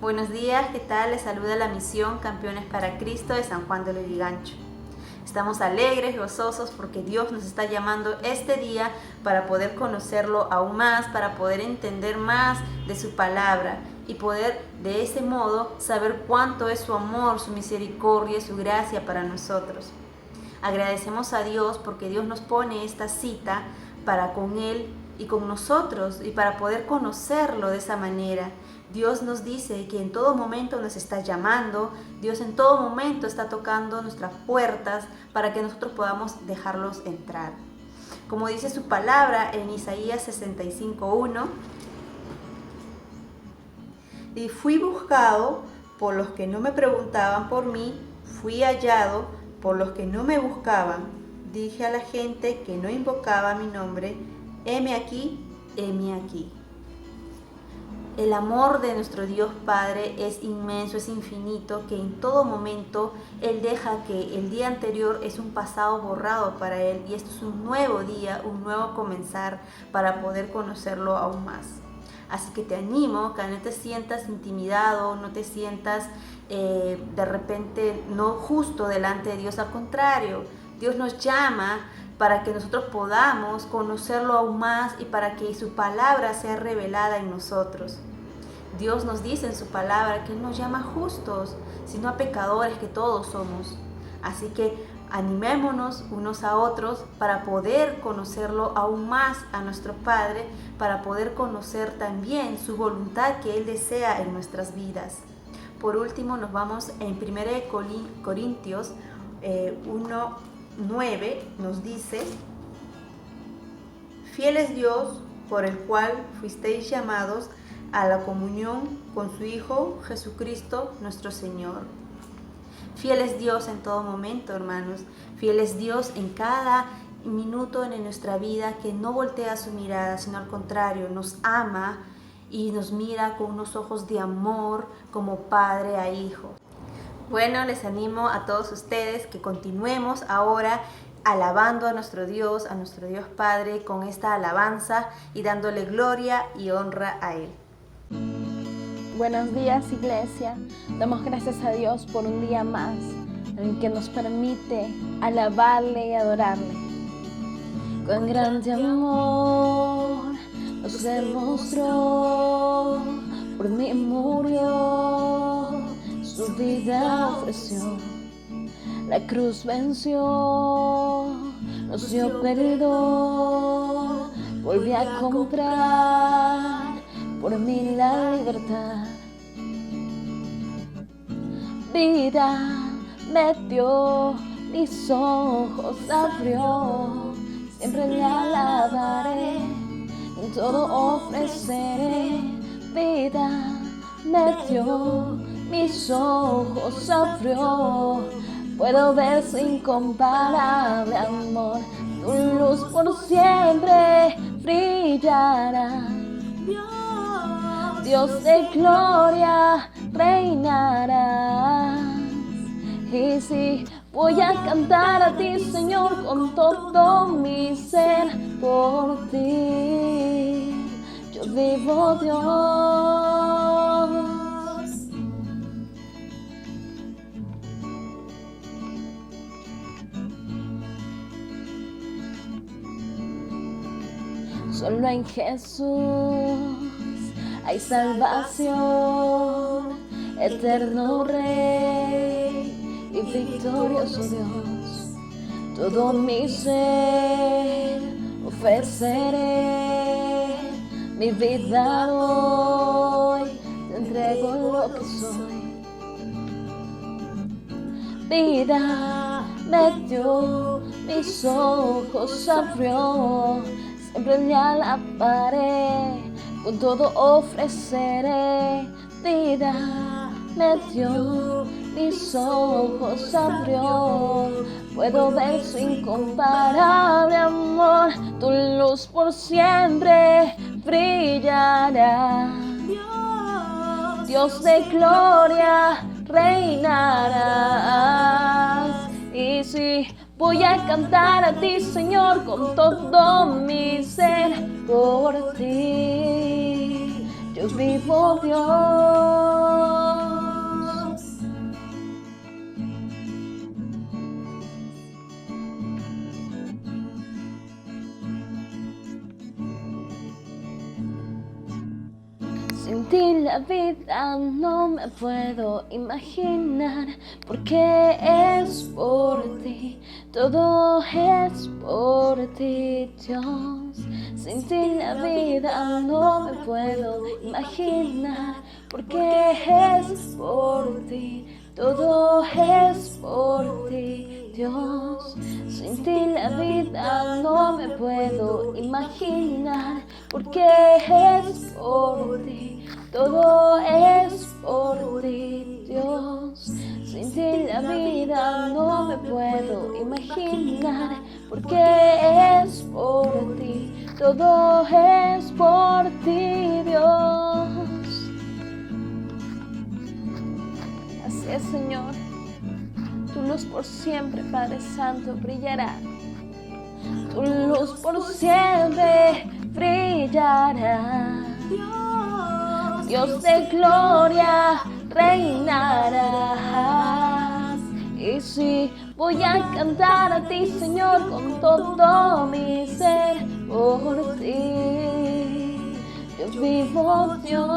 Buenos días, ¿qué tal? Les saluda la misión Campeones para Cristo de San Juan de Lurigancho. Estamos alegres, gozosos porque Dios nos está llamando este día para poder conocerlo aún más, para poder entender más de su palabra y poder de ese modo saber cuánto es su amor, su misericordia y su gracia para nosotros. Agradecemos a Dios porque Dios nos pone esta cita para con Él y con nosotros y para poder conocerlo de esa manera. Dios nos dice que en todo momento nos está llamando, Dios en todo momento está tocando nuestras puertas para que nosotros podamos dejarlos entrar. Como dice su palabra en Isaías 65:1, y fui buscado por los que no me preguntaban por mí, fui hallado por los que no me buscaban. Dije a la gente que no invocaba mi nombre, heme aquí, heme aquí. El amor de nuestro Dios Padre es inmenso, es infinito, que en todo momento Él deja que el día anterior es un pasado borrado para Él y esto es un nuevo día, un nuevo comenzar para poder conocerlo aún más. Así que te animo que no te sientas intimidado, no te sientas de repente no justo delante de Dios, al contrario, Dios nos llama para que nosotros podamos conocerlo aún más y para que su palabra sea revelada en nosotros. Dios nos dice en su palabra que Él nos llama justos, sino a pecadores que todos somos. Así que animémonos unos a otros para poder conocerlo aún más a nuestro Padre, para poder conocer también su voluntad que Él desea en nuestras vidas. Por último, nos vamos en 1 Corintios 1:9, nos dice: fiel es Dios, por el cual fuisteis llamados a la comunión con su Hijo Jesucristo nuestro Señor. Fiel es Dios en todo momento, hermanos. Fiel es Dios en cada minuto en nuestra vida, que no voltea su mirada, sino al contrario, nos ama y nos mira con unos ojos de amor como padre a hijo. Bueno, les animo a todos ustedes que continuemos ahora alabando a nuestro Dios Padre con esta alabanza y dándole gloria y honra a Él. Buenos días, iglesia. Damos gracias a Dios por un día más en el que nos permite alabarle y adorarle. Con grande amor nos demostró, por mí murió, su vida ofreció, la cruz venció, nos dio perdón, volví a comprar por mí la libertad. Vida me dio, mis ojos abrió, siempre le alabaré, en todo ofreceré. Vida me dio, mis ojos abrió, puedo ver su incomparable amor, tu luz por siempre brillará. Dios de gloria reinarás. Y sí, voy a cantar a ti, Señor, con todo mi ser. Por ti yo vivo, Dios. Solo en Jesús hay salvación, eterno Rey y victorioso Dios. Todo mi ser ofreceré, mi vida hoy te entrego lo que soy. Vida me dio, mis ojos abrió, siempre le alabaré, con todo ofreceré. Vida me dio, mis ojos abrió, puedo ver su incomparable amor, tu luz por siempre brillará. Dios de gloria reinarás. Y sí, voy a cantar a ti, Señor, con todo mi ser. Por ti yo vivo, Dios. Sin ti la vida no me puedo imaginar, porque es por ti, todo es por ti, Dios. Sin ti la vida no me puedo imaginar, porque es por ti, todo es por ti, Dios. Sin ti la vida no me puedo imaginar, porque es por ti, todo es por ti, Dios. Sin ti la vida no me puedo imaginar, porque es por ti, todo es por ti, Dios. Así es, Señor. Tu luz por siempre, Padre Santo, brillará. Tu luz por siempre brillará. Dios de gloria reinarás. Y sí, voy a cantar a ti, Señor, con todo mi ser. Por ti yo vivo, Dios.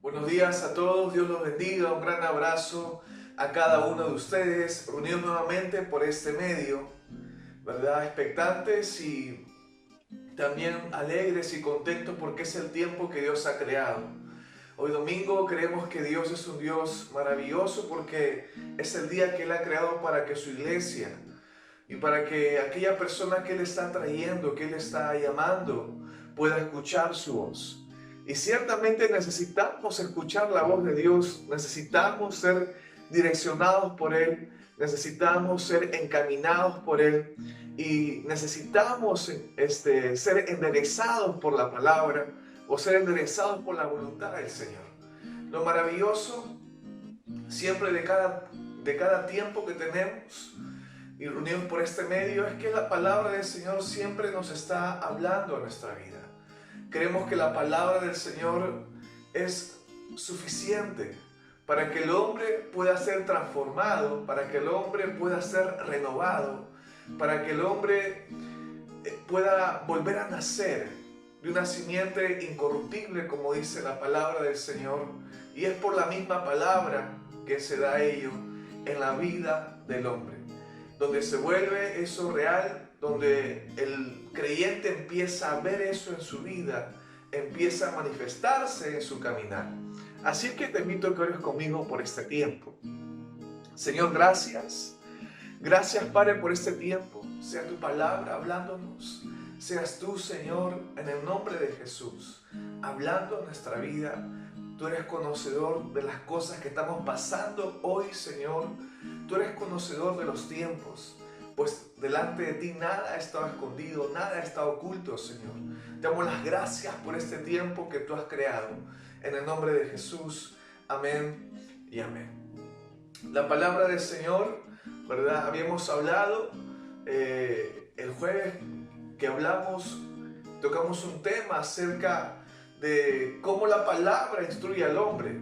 Buenos días a todos, Dios los bendiga, un gran abrazo a cada uno de ustedes, reunidos nuevamente por este medio, ¿verdad? Expectantes y también alegres y contentos porque es el tiempo que Dios ha creado. Hoy domingo creemos que Dios es un Dios maravilloso porque es el día que Él ha creado para que su iglesia y para que aquella persona que Él está trayendo, que Él está llamando, pueda escuchar su voz. Y ciertamente necesitamos escuchar la voz de Dios, necesitamos ser direccionados por Él, necesitamos ser encaminados por Él y necesitamos ser enderezados por la palabra o ser enderezados por la voluntad del Señor. Lo maravilloso siempre de cada tiempo que tenemos y reunidos por este medio es que la palabra del Señor siempre nos está hablando a nuestra vida. Creemos que la palabra del Señor es suficiente para que el hombre pueda ser transformado, para que el hombre pueda ser renovado, para que el hombre pueda volver a nacer de una simiente incorruptible, como dice la palabra del Señor. Y es por la misma palabra que se da ello en la vida del hombre, donde se vuelve eso real, donde el creyente empieza a ver eso en su vida, empieza a manifestarse en su caminar. Así que te invito a que ores conmigo por este tiempo. Señor, gracias. Gracias, Padre, por este tiempo. Sea tu palabra hablándonos. Seas tú, Señor, en el nombre de Jesús, hablando en nuestra vida. Tú eres conocedor de las cosas que estamos pasando hoy, Señor. Tú eres conocedor de los tiempos. Pues delante de ti nada ha estado escondido, nada ha estado oculto, Señor. Te damos las gracias por este tiempo que tú has creado. En el nombre de Jesús, amén y amén. La palabra del Señor, ¿verdad? Habíamos hablado el jueves que tocamos un tema acerca de cómo la palabra instruye al hombre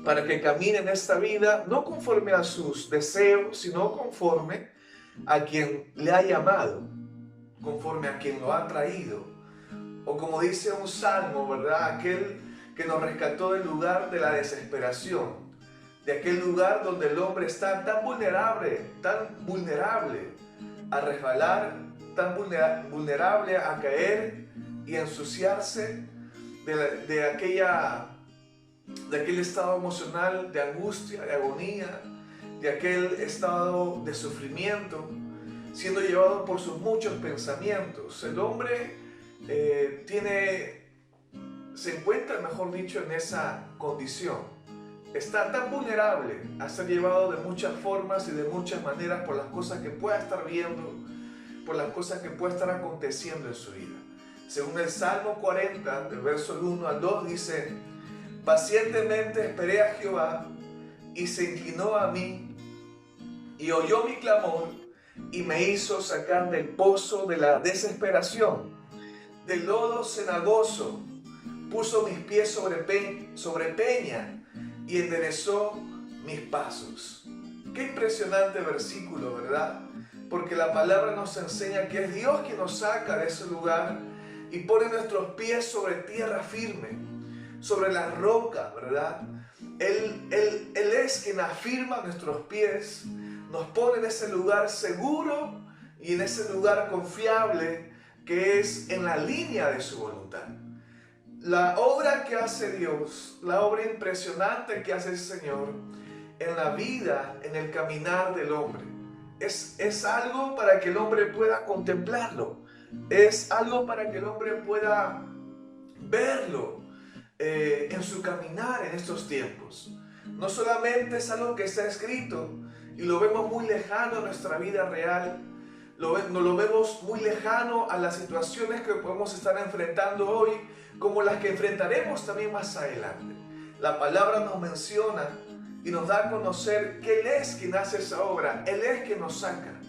para que camine en esta vida, no conforme a sus deseos, sino conforme a quien le ha llamado, conforme a quien lo ha traído, o como dice un salmo, ¿verdad? Aquel que nos rescató del lugar de la desesperación, de aquel lugar donde el hombre está tan vulnerable a resbalar, tan vulnerable a caer y a ensuciarse de aquel estado emocional de angustia, de agonía, de aquel estado de sufrimiento, siendo llevado por sus muchos pensamientos. El hombre se encuentra, mejor dicho, en esa condición. Está tan vulnerable a ser llevado de muchas formas y de muchas maneras por las cosas que pueda estar viendo, por las cosas que pueda estar aconteciendo en su vida. Según el Salmo 40, del verso 1 al 2, dice: pacientemente esperé a Jehová, y se inclinó a mí, y oyó mi clamor, y me hizo sacar del pozo de la desesperación, del lodo cenagoso. Puso mis pies sobre peña, y enderezó mis pasos. Qué impresionante versículo, ¿verdad? porque la palabra nos enseña que es Dios quien nos saca de ese lugar y pone nuestros pies sobre tierra firme, sobre la roca, ¿verdad? Él es quien afirma nuestros pies, nos pone en ese lugar seguro y en ese lugar confiable que es en la línea de su voluntad. La obra que hace Dios, la obra impresionante que hace el Señor en la vida, en el caminar del hombre, es algo para que el hombre pueda contemplarlo, es algo para que el hombre pueda verlo en su caminar en estos tiempos. No solamente es algo que está escrito y lo vemos muy lejano a nuestra vida real, lo vemos muy lejano a las situaciones que podemos estar enfrentando hoy, como las que enfrentaremos también más adelante. La palabra nos menciona y nos da a conocer que Él es quien hace esa obra, Él es quien nos saca,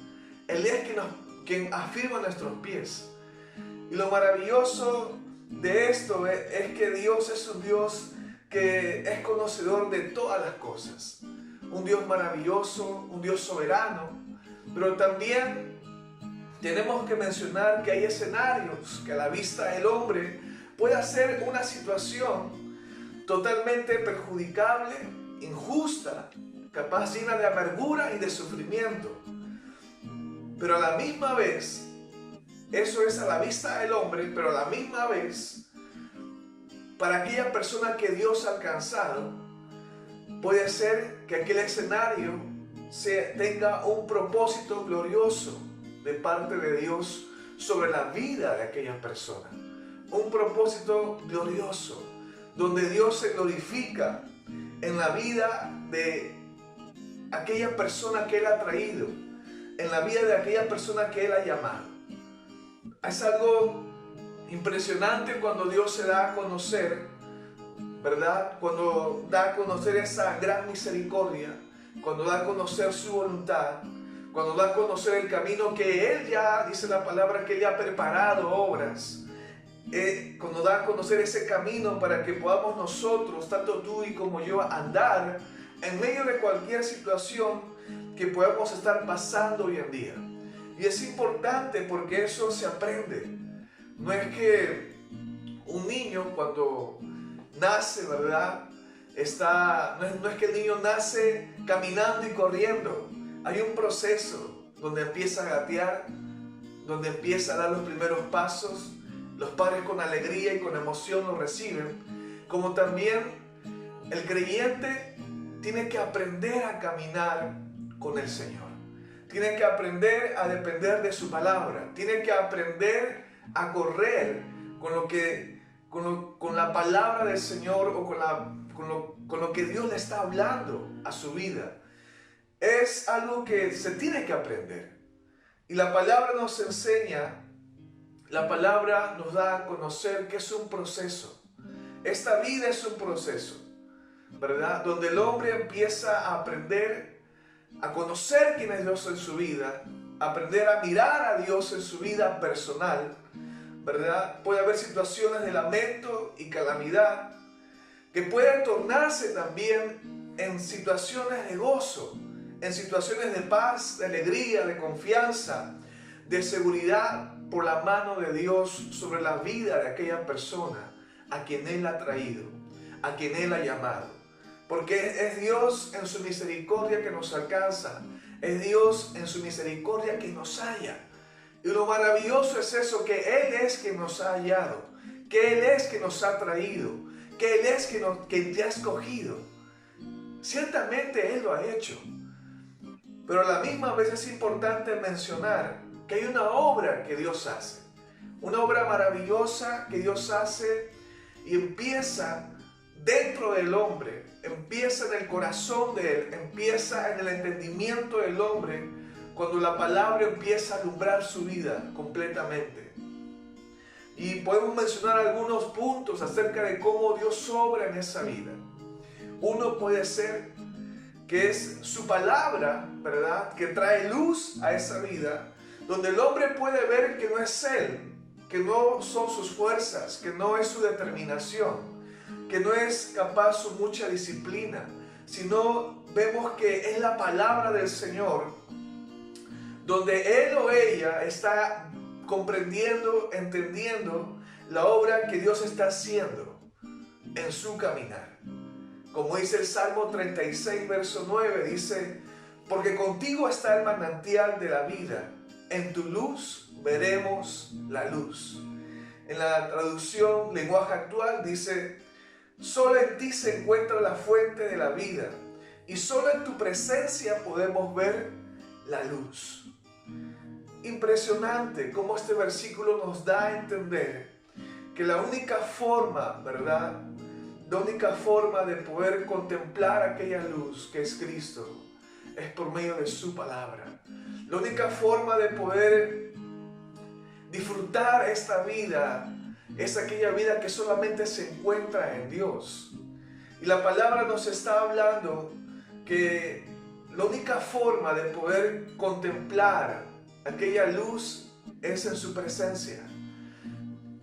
Él es quien afirma nuestros pies. Y lo maravilloso de esto es que Dios es un Dios que es conocedor de todas las cosas. Un Dios maravilloso, un Dios soberano, pero también tenemos que mencionar que hay escenarios que a la vista del hombre puede ser una situación totalmente perjudicable, injusta, capaz llena de amargura y de sufrimiento. Pero a la misma vez, eso es a la vista del hombre, pero a la misma vez, para aquella persona que Dios ha alcanzado, puede ser que aquel escenario tenga un propósito glorioso de parte de Dios sobre la vida de aquella persona. Un propósito glorioso, donde Dios se glorifica en la vida de aquella persona que Él ha traído, en la vida de aquella persona que Él ha llamado. Es algo impresionante cuando Dios se da a conocer, ¿verdad? Cuando da a conocer esa gran misericordia, cuando da a conocer su voluntad, cuando da a conocer el camino que Él ya, dice la palabra, que Él ya ha preparado obras. Cuando da a conocer ese camino para que podamos nosotros, tanto tú y como yo, andar en medio de cualquier situación que podamos estar pasando hoy en día. Y es importante porque eso se aprende. No es que un niño cuando nace, ¿verdad? No es que el niño nace caminando y corriendo. Hay un proceso donde empieza a gatear, donde empieza a dar los primeros pasos. Los padres con alegría y con emoción lo reciben. Como también el creyente tiene que aprender a caminar con el Señor. Tiene que aprender a depender de su palabra. Tiene que aprender a correr con la palabra del Señor o con lo que Dios le está hablando a su vida. Es algo que se tiene que aprender. Y la palabra nos enseña, la palabra nos da a conocer que es un proceso. Esta vida es un proceso, ¿verdad? Donde el hombre empieza a aprender a conocer quién es Dios en su vida, aprender a mirar a Dios en su vida personal, ¿verdad? Puede haber situaciones de lamento y calamidad que pueden tornarse también en situaciones de gozo, en situaciones de paz, de alegría, de confianza, de seguridad por la mano de Dios sobre la vida de aquella persona a quien Él ha traído, a quien Él ha llamado. Porque es Dios en su misericordia que nos alcanza, es Dios en su misericordia que nos halla. Y lo maravilloso es eso, que Él es quien nos ha hallado, que Él es quien nos ha traído, que Él es quien te ha escogido. Ciertamente Él lo ha hecho, pero a la misma vez es importante mencionar que hay una obra que Dios hace, una obra maravillosa que Dios hace y empieza dentro del hombre, empieza en el corazón de Él, empieza en el entendimiento del hombre, cuando la palabra empieza a alumbrar su vida completamente. Y podemos mencionar algunos puntos acerca de cómo Dios obra en esa vida. Uno puede ser que es su palabra, ¿verdad?, que trae luz a esa vida, donde el hombre puede ver que no es él, que no son sus fuerzas, que no es su determinación, que no es capaz su mucha disciplina, sino vemos que es la palabra del Señor, donde él o ella está comprendiendo, entendiendo la obra que Dios está haciendo en su caminar. Como dice el Salmo 36, verso 9, dice: porque contigo está el manantial de la vida, en tu luz veremos la luz. En la traducción lenguaje actual dice: solo en ti se encuentra la fuente de la vida, y solo en tu presencia podemos ver la luz. Impresionante cómo este versículo nos da a entender que la única forma, ¿verdad? La única forma de poder contemplar aquella luz que es Cristo es por medio de su palabra. La única forma de poder disfrutar esta vida es aquella vida que solamente se encuentra en Dios. Y la palabra nos está hablando que la única forma de poder contemplar aquella luz es en su presencia.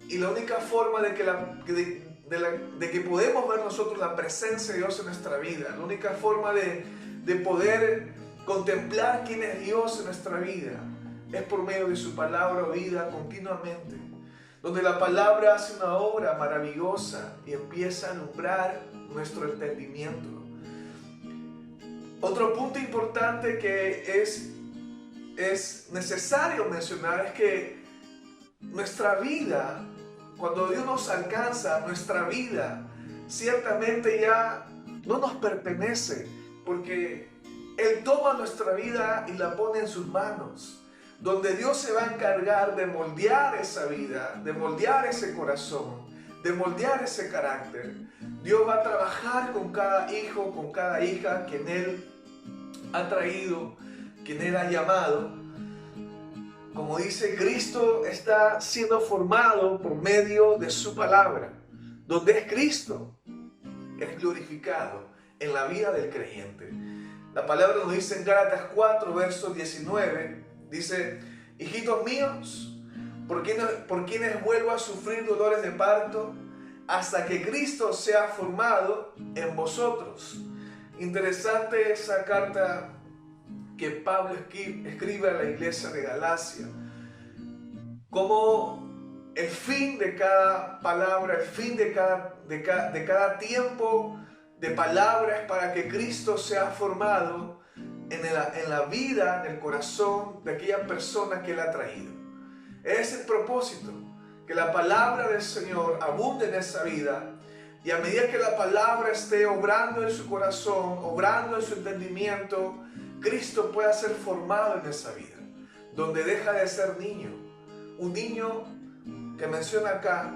Y la única forma de que podemos ver nosotros la presencia de Dios en nuestra vida, la única forma de poder contemplar quién es Dios en nuestra vida, es por medio de su palabra oída continuamente, donde la palabra hace una obra maravillosa y empieza a alumbrar nuestro entendimiento. Otro punto importante que es necesario mencionar es que nuestra vida, cuando Dios nos alcanza, nuestra vida ciertamente ya no nos pertenece, porque Él toma nuestra vida y la pone en sus manos, donde Dios se va a encargar de moldear esa vida, de moldear ese corazón, de moldear ese carácter. Dios va a trabajar con cada hijo, con cada hija quien Él ha traído, quien Él ha llamado. Como dice, Cristo está siendo formado por medio de su palabra, donde es Cristo, es glorificado en la vida del creyente. La palabra nos dice en Gálatas 4, verso 19, dice: hijitos míos, por quienes vuelvo a sufrir dolores de parto, hasta que Cristo sea formado en vosotros. Interesante esa carta que Pablo escribe a la iglesia de Galacia, como el fin de cada palabra, el fin de cada tiempo de palabras para que Cristo sea formado en la vida, en el corazón de aquella persona que Él ha traído. Es el propósito, que la palabra del Señor abunde en esa vida, y a medida que la palabra esté obrando en su corazón, obrando en su entendimiento, Cristo pueda ser formado en esa vida, donde deja de ser niño. Un niño que menciona acá,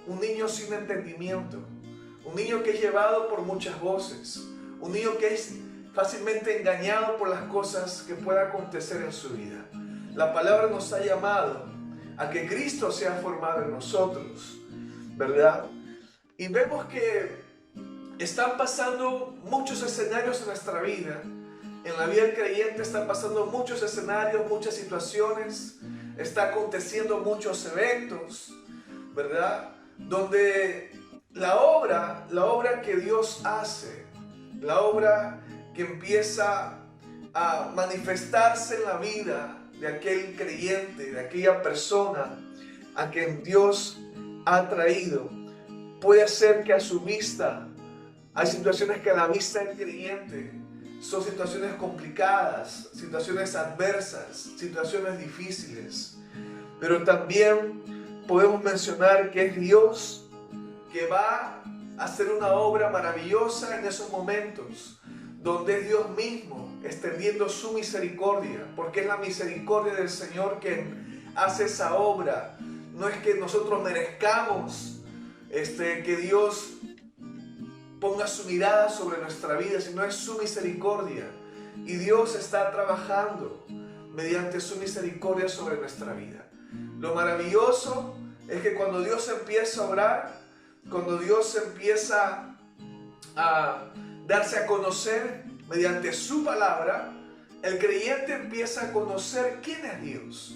un niño sin entendimiento, un niño que es llevado por muchas voces, un niño que es fácilmente engañado por las cosas que puedan acontecer en su vida. La palabra nos ha llamado a que Cristo sea formado en nosotros, ¿verdad? Y vemos que están pasando muchos escenarios en nuestra vida. En la vida del creyente están pasando muchos escenarios, muchas situaciones, está aconteciendo muchos eventos, ¿verdad? Donde la obra que Dios hace, la obra que empieza a manifestarse en la vida de aquel creyente, de aquella persona a quien Dios ha traído, puede ser que a su vista, hay situaciones que a la vista del creyente son situaciones complicadas, situaciones adversas, situaciones difíciles. Pero también podemos mencionar que es Dios que va a hacer una obra maravillosa en esos momentos, donde es Dios mismo extendiendo su misericordia, porque es la misericordia del Señor quien hace esa obra. No es que nosotros merezcamos que Dios ponga su mirada sobre nuestra vida, sino es su misericordia. Y Dios está trabajando mediante su misericordia sobre nuestra vida. Lo maravilloso es que cuando Dios empieza a obrar, cuando Dios empieza a darse a conocer mediante su palabra, el creyente empieza a conocer quién es Dios,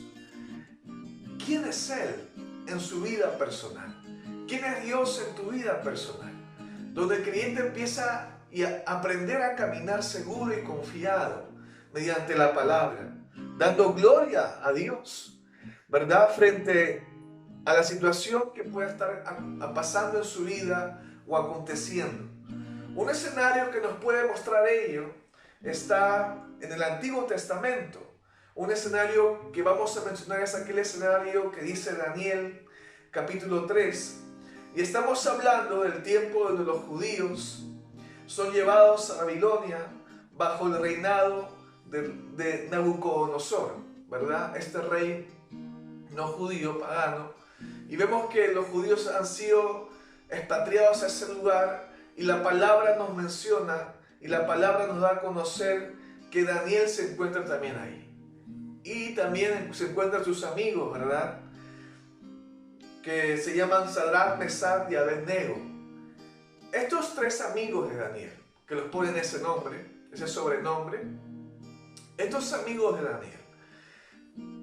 quién es Él en su vida personal, quién es Dios en tu vida personal, donde el creyente empieza a aprender a caminar seguro y confiado mediante la palabra, dando gloria a Dios, ¿verdad? Frente a la situación que pueda estar pasando en su vida o aconteciendo. Un escenario que nos puede mostrar ello está en el Antiguo Testamento. Un escenario que vamos a mencionar es aquel escenario que dice Daniel capítulo 3. Y estamos hablando del tiempo donde los judíos son llevados a Babilonia bajo el reinado de Nabucodonosor, ¿verdad? Este rey no judío, pagano. Y vemos que los judíos han sido expatriados a ese lugar y la palabra nos menciona y la palabra nos da a conocer que Daniel se encuentra también ahí. Y también se encuentran sus amigos, ¿verdad? Que se llaman Sadrach, Mesach y Abednego. Estos tres amigos de Daniel, que los ponen ese nombre, ese sobrenombre, estos amigos de Daniel,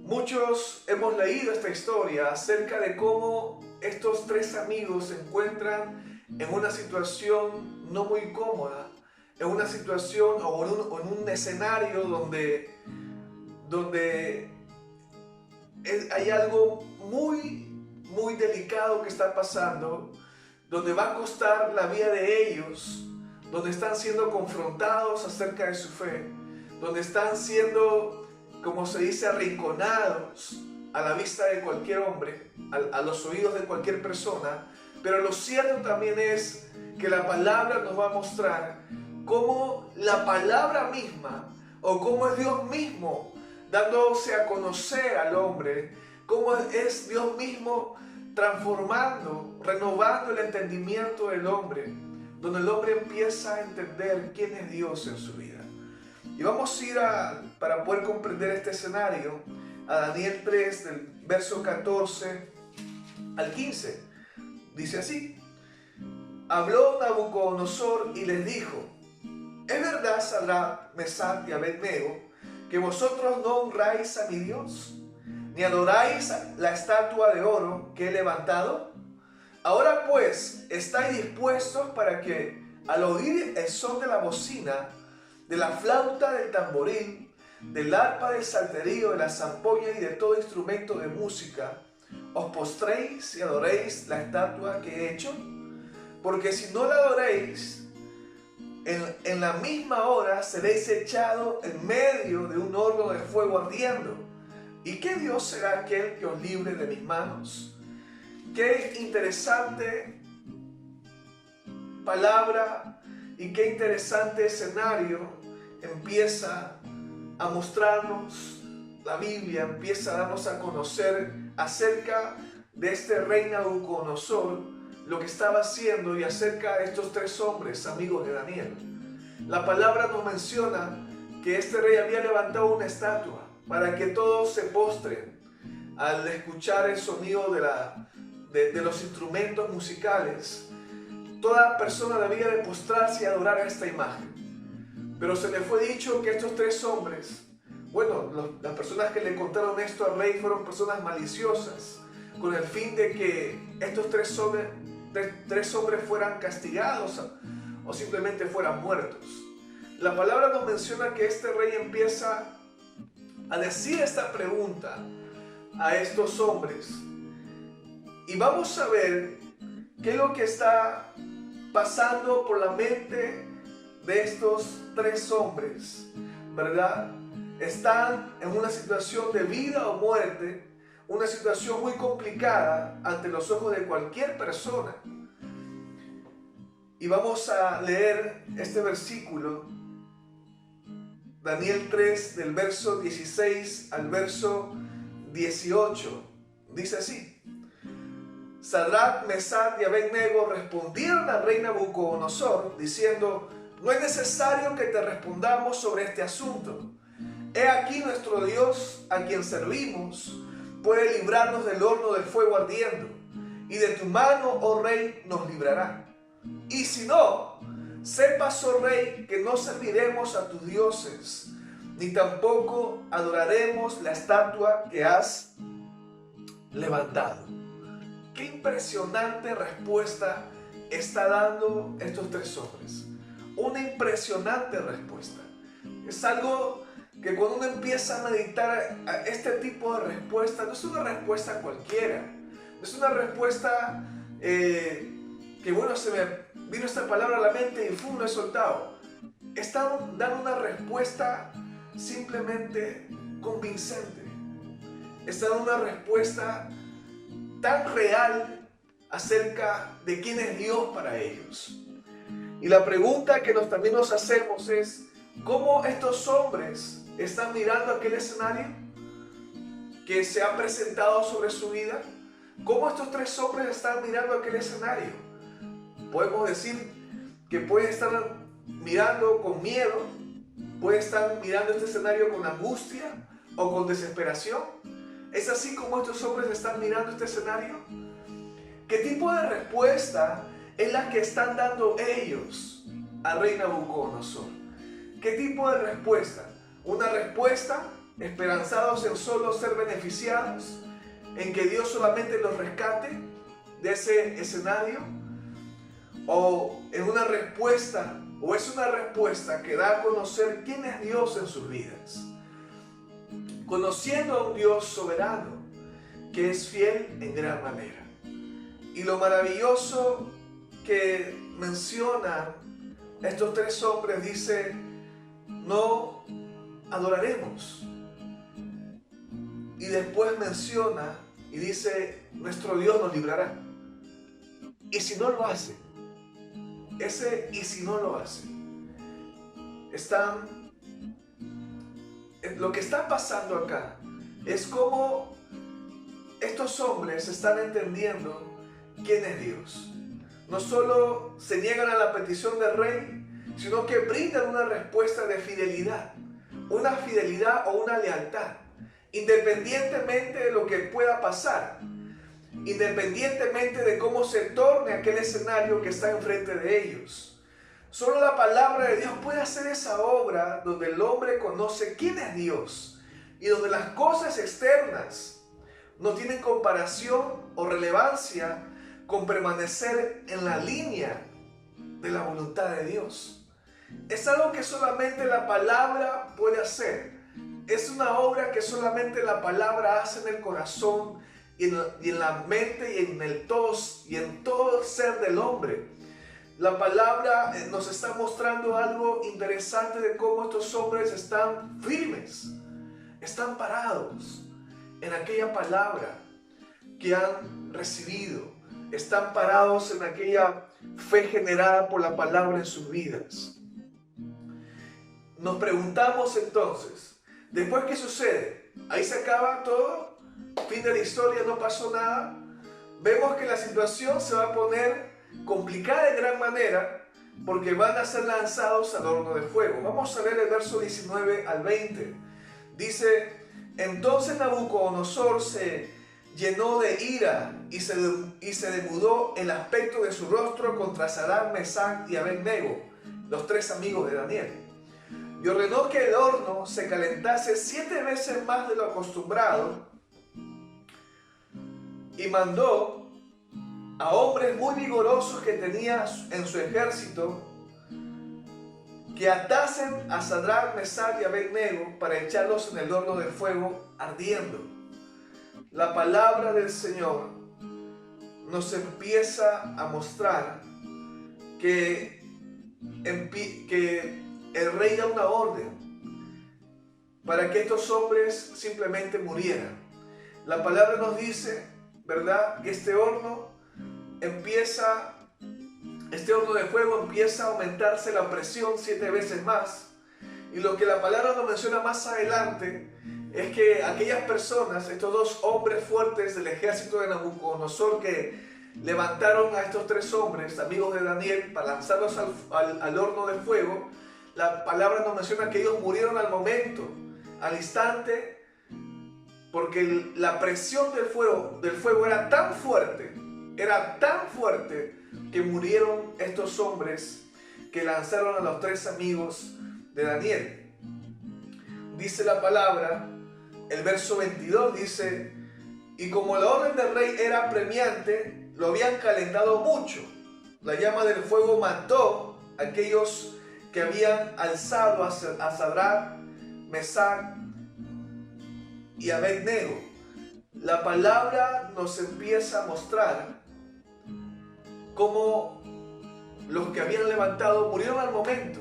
muchos hemos leído esta historia acerca de cómo estos tres amigos se encuentran en una situación no muy cómoda, en una situación o en un escenario donde hay algo muy delicado que está pasando, donde va a costar la vida de ellos, donde están siendo confrontados acerca de su fe, donde están siendo, como se dice, arrinconados a la vista de cualquier hombre, a los oídos de cualquier persona. Pero lo cierto también es que la palabra nos va a mostrar cómo la palabra misma, o cómo es Dios mismo dándose a conocer al hombre, cómo es Dios mismo transformando, renovando el entendimiento del hombre, donde el hombre empieza a entender quién es Dios en su vida. Y vamos a ir para poder comprender este escenario, a Daniel 3, del verso 14 al 15. Dice así: habló Nabucodonosor y les dijo: ¿es verdad, Sadrach, Mesach y Abednego, que vosotros no honráis a mi Dios, ni adoráis la estatua de oro que he levantado? Ahora pues, ¿estáis dispuestos para que, al oír el son de la bocina, de la flauta, del tamboril, del arpa, del salterio, de la zampoña y de todo instrumento de música, os postréis y adoréis la estatua que he hecho? Porque si no la adoréis, en la misma hora seréis echados en medio de un horno de fuego ardiendo. ¿Y qué Dios será aquel que os libre de mis manos? Qué interesante palabra y qué interesante escenario empieza a mostrarnos la Biblia, empieza a darnos a conocer acerca de este rey Nabucodonosor, lo que estaba haciendo, y acerca de estos tres hombres, amigos de Daniel. La palabra nos menciona que este rey había levantado una estatua para que todos se postren al escuchar el sonido de los instrumentos musicales. Toda persona debía de postrarse y adorar a esta imagen. Pero se le fue dicho que estos tres hombres, las personas que le contaron esto al rey fueron personas maliciosas, con el fin de que estos tres hombres fueran castigados o simplemente fueran muertos. La palabra nos menciona que este rey empieza a decir esta pregunta a estos hombres, y vamos a ver qué es lo que está pasando por la mente de estos tres hombres, ¿verdad? Están en una situación de vida o muerte, una situación muy complicada ante los ojos de cualquier persona. Y vamos a leer este versículo, Daniel 3, del verso 16 al verso 18. Dice así: Sadrach, Mesach y Abednego respondieron al rey Nabucodonosor, diciendo: no es necesario que te respondamos sobre este asunto. He aquí nuestro Dios, a quien servimos, puede librarnos del horno de fuego ardiendo, y de tu mano, oh rey, nos librará. Y si no, sepas, oh rey, que no serviremos a tus dioses, ni tampoco adoraremos la estatua que has levantado. Qué impresionante respuesta está dando estos tres hombres. Una impresionante respuesta. Es algo que cuando uno empieza a meditar a este tipo de respuesta, no es una respuesta cualquiera, no es una respuesta que bueno, se me vino esta palabra a la mente y lo he soltado. Están dando una respuesta simplemente convincente. Están dando una respuesta tan real acerca de quién es Dios para ellos. Y la pregunta que también nos hacemos es, ¿cómo estos hombres están mirando aquel escenario que se ha presentado sobre su vida? ¿Cómo estos tres hombres están mirando aquel escenario? Podemos decir que pueden estar mirando con miedo, pueden estar mirando este escenario con angustia o con desesperación. ¿Es así como estos hombres están mirando este escenario? ¿Qué tipo de respuesta es la que están dando ellos al rey Nabucodonosor? ¿Qué tipo de respuesta? ¿Una respuesta esperanzados en solo ser beneficiados? ¿En que Dios solamente los rescate de ese escenario? ¿O en una respuesta, o es una respuesta que da a conocer quién es Dios en sus vidas? Conociendo a un Dios soberano que es fiel en gran manera. Y lo maravilloso que mencionan estos tres hombres, dice, no adoraremos. Y después menciona y dice, nuestro Dios nos librará. Y si no lo hace, ese y si no lo hace, lo que está pasando acá es como estos hombres están entendiendo quién es Dios. No solo se niegan a la petición del rey, sino que brindan una respuesta de fidelidad, una fidelidad o una lealtad, independientemente de lo que pueda pasar, independientemente de cómo se torne aquel escenario que está enfrente de ellos. Solo la palabra de Dios puede hacer esa obra donde el hombre conoce quién es Dios y donde las cosas externas no tienen comparación o relevancia con permanecer en la línea de la voluntad de Dios. Es algo que solamente la palabra puede hacer. Es una obra que solamente la palabra hace en el corazón y en la mente y en todo el ser del hombre. La palabra nos está mostrando algo interesante de cómo estos hombres están firmes, están parados en aquella palabra que han recibido, están parados en aquella fe generada por la palabra en sus vidas. Nos preguntamos entonces, ¿después qué sucede? ¿Ahí se acaba todo? ¿Fin de la historia? ¿No pasó nada? Vemos que la situación se va a poner complicada de gran manera porque van a ser lanzados al horno de fuego. Vamos a leer el verso 19 al 20. Dice, entonces Nabucodonosor se llenó de ira y se demudó el aspecto de su rostro contra Sadrach, Mesach y Abed-nego, los tres amigos de Daniel. Y ordenó que el horno se calentase 7 veces más de lo acostumbrado y mandó a hombres muy vigorosos que tenía en su ejército que atasen a Sadrach, Mesach y Abed-nego para echarlos en el horno de fuego ardiendo. La palabra del Señor nos empieza a mostrar que el rey da una orden para que estos hombres simplemente murieran. La palabra nos dice, ¿verdad?, que este horno de fuego empieza a aumentarse la presión 7 veces más. Y lo que la palabra nos menciona más adelante es que aquellas personas, estos dos hombres fuertes del ejército de Nabucodonosor que levantaron a estos tres hombres, amigos de Daniel, para lanzarlos al horno de fuego, la palabra nos menciona que ellos murieron al momento, al instante, porque la presión del fuego era tan fuerte que murieron estos hombres que lanzaron a los tres amigos de Daniel. Dice la palabra, el verso 22 dice, y como la orden del rey era apremiante, lo habían calentado mucho. La llama del fuego mató a aquellos que habían alzado a Sadrach, Mesac y Abednego, la palabra nos empieza a mostrar cómo los que habían levantado murieron al momento.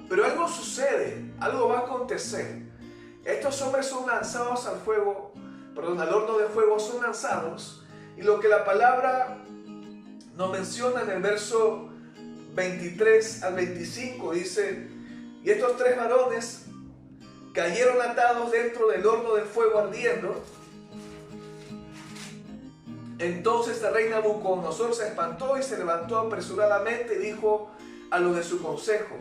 Pero algo sucede, algo va a acontecer. Estos hombres son lanzados al horno de fuego son lanzados. Y lo que la palabra nos menciona en el verso 23 al 25 dice: y estos 3 varones cayeron atados dentro del horno de fuego ardiendo. Entonces el rey Nabucodonosor se espantó y se levantó apresuradamente y dijo a los de su consejo: